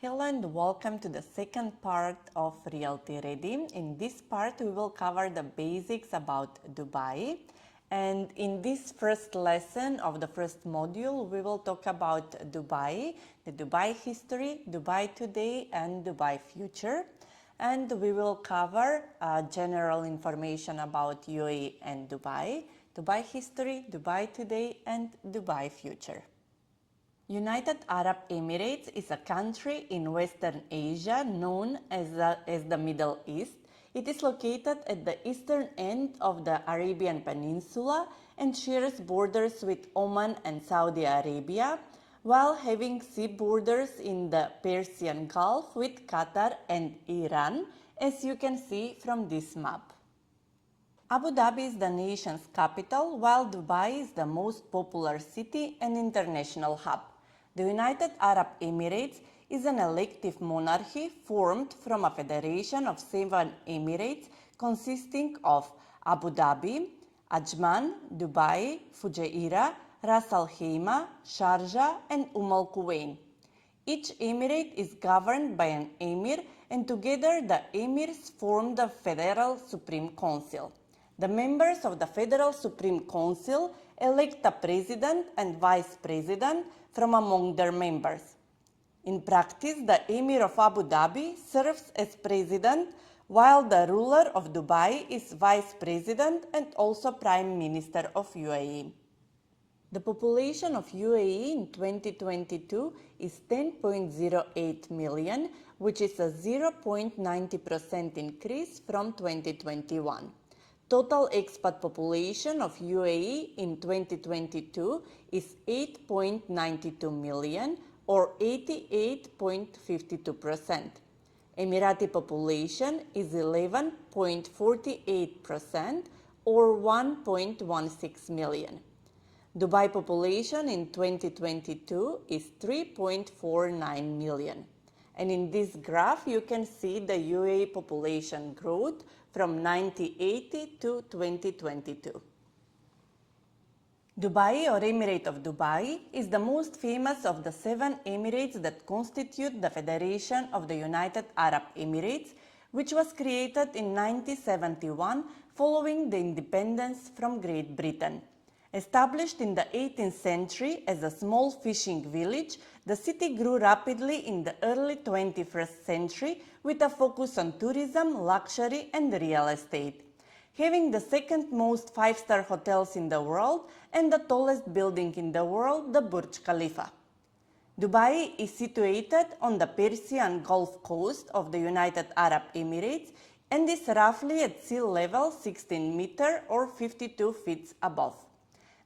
Hello and welcome to the second part of Realty Ready. In this part, we will cover the basics about Dubai. And in this first lesson of the first module, we will talk about Dubai, the Dubai history, Dubai today, and Dubai future. And we will cover general information about UAE and Dubai, Dubai history, Dubai today, and Dubai future. United Arab Emirates is a country in Western Asia known as the Middle East. It is located at the eastern end of the Arabian Peninsula and shares borders with Oman and Saudi Arabia, while having sea borders in the Persian Gulf with Qatar and Iran, as you can see from this map. Abu Dhabi is the nation's capital, while Dubai is the most popular city and international hub. The United Arab Emirates is an elective monarchy formed from a federation of 7 emirates consisting of Abu Dhabi, Ajman, Dubai, Fujairah, Ras Al Khaimah, Sharjah, and Al Quwain. Each emirate is governed by an emir, and together the emirs form the Federal Supreme Council. The members of the Federal Supreme Council elect a president and vice president from among their members. In practice, the Emir of Abu Dhabi serves as president, while the ruler of Dubai is vice president and also prime minister of UAE. The population of UAE in 2022 is 10.08 million, which is a 0.90% increase from 2021. Total expat population of UAE in 2022 is 8.92 million or 88.52%. Emirati population is 11.48% or 1.16 million. Dubai population in 2022 is 3.49 million. And in this graph, you can see the UAE population growth from 1980 to 2022. Dubai, or Emirate of Dubai, is the most famous of the 7 emirates that constitute the Federation of the United Arab Emirates, which was created in 1971 following the independence from Great Britain. Established in the 18th century as a small fishing village, the city grew rapidly in the early 21st century with a focus on tourism, luxury, and real estate. Having the second most 5-star hotels in the world and the tallest building in the world, the Burj Khalifa. Dubai is situated on the Persian Gulf coast of the United Arab Emirates and is roughly at sea level 16 meters or 52 feet above.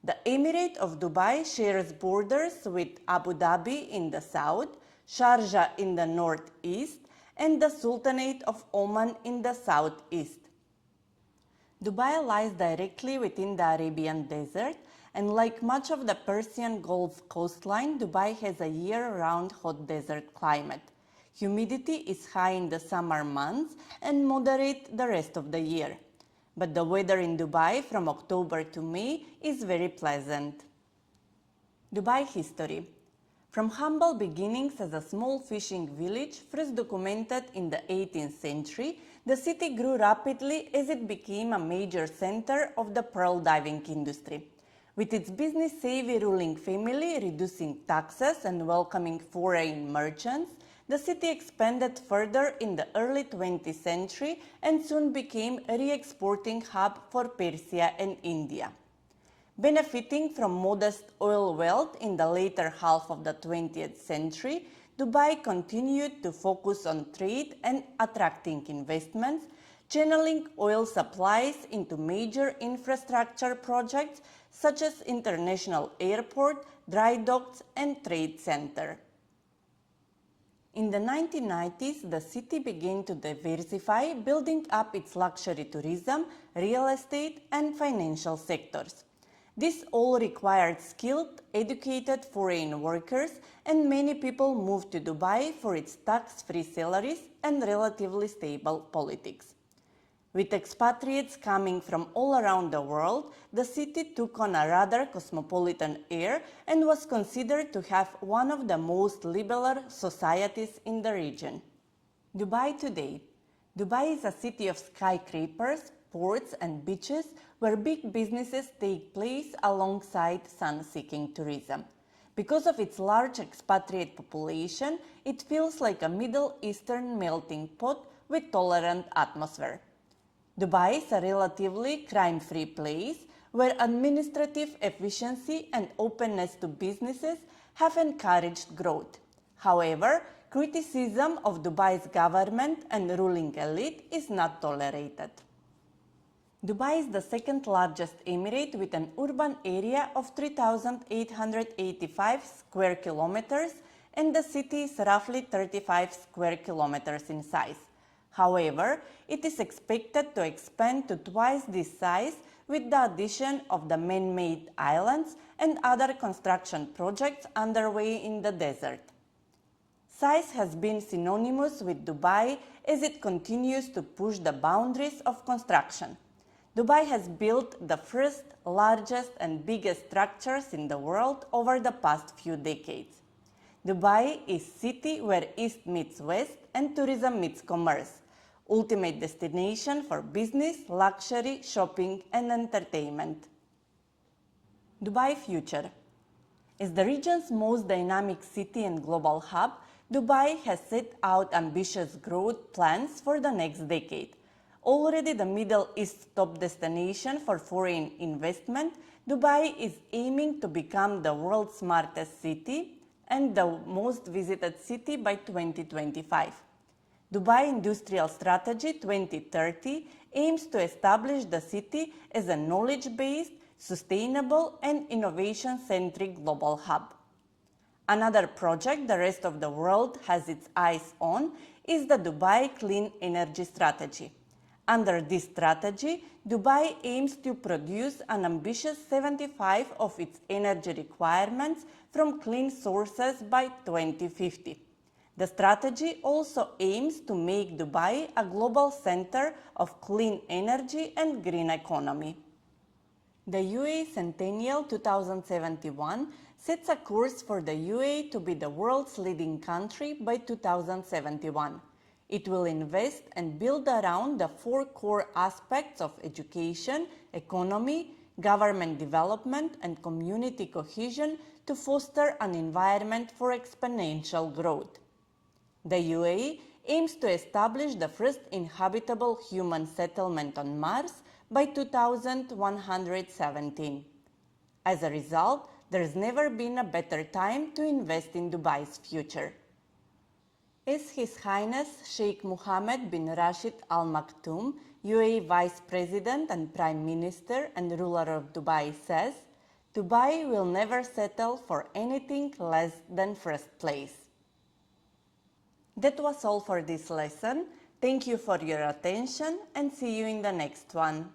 The Emirate of Dubai shares borders with Abu Dhabi in the south, Sharjah in the northeast, and the Sultanate of Oman in the southeast. Dubai lies directly within the Arabian Desert, and like much of the Persian Gulf coastline, Dubai has a year-round hot desert climate. Humidity is high in the summer months and moderate the rest of the year. But the weather in Dubai from October to May is very pleasant. Dubai history. From humble beginnings as a small fishing village, first documented in the 18th century, the city grew rapidly as it became a major center of the pearl diving industry. With its business-savvy ruling family reducing taxes and welcoming foreign merchants, the city expanded further in the early 20th century and soon became a re-exporting hub for Persia and India. Benefiting from modest oil wealth in the later half of the 20th century, Dubai continued to focus on trade and attracting investments, channeling oil supplies into major infrastructure projects such as International Airport, dry docks, and trade center. In the 1990s, the city began to diversify, building up its luxury tourism, real estate, and financial sectors. This all required skilled, educated foreign workers, and many people moved to Dubai for its tax-free salaries and relatively stable politics. With expatriates coming from all around the world, the city took on a rather cosmopolitan air and was considered to have one of the most liberal societies in the region. Dubai today. Dubai is a city of skyscrapers, ports and beaches where big businesses take place alongside sun-seeking tourism. Because of its large expatriate population, it feels like a Middle Eastern melting pot with tolerant atmosphere. Dubai is a relatively crime-free place where administrative efficiency and openness to businesses have encouraged growth. However, criticism of Dubai's government and ruling elite is not tolerated. Dubai is the second largest emirate with an urban area of 3,885 square kilometers, and the city is roughly 35 square kilometers in size. However, it is expected to expand to twice this size with the addition of the man-made islands and other construction projects underway in the desert. Size has been synonymous with Dubai as it continues to push the boundaries of construction. Dubai has built the first, largest and biggest structures in the world over the past few decades. Dubai is a city where East meets West and tourism meets commerce, ultimate destination for business, luxury, shopping and entertainment. Dubai future. As the region's most dynamic city and global hub, Dubai has set out ambitious growth plans for the next decade. Already the Middle East's top destination for foreign investment, Dubai is aiming to become the world's smartest city and the most visited city by 2025. Dubai Industrial Strategy 2030 aims to establish the city as a knowledge-based, sustainable and innovation-centric global hub. Another project the rest of the world has its eyes on is the Dubai Clean Energy Strategy. Under this strategy, Dubai aims to produce an ambitious 75% of its energy requirements from clean sources by 2050. The strategy also aims to make Dubai a global center of clean energy and green economy. The UAE Centennial 2071 sets a course for the UAE to be the world's leading country by 2071. It will invest and build around the four core aspects of education, economy, government development, and community cohesion to foster an environment for exponential growth. The UAE aims to establish the first inhabitable human settlement on Mars by 2117. As a result, there's never been a better time to invest in Dubai's future. As His Highness Sheikh Mohammed bin Rashid Al Maktoum, UAE Vice President and Prime Minister and ruler of Dubai says, Dubai will never settle for anything less than first place. That was all for this lesson. Thank you for your attention and see you in the next one.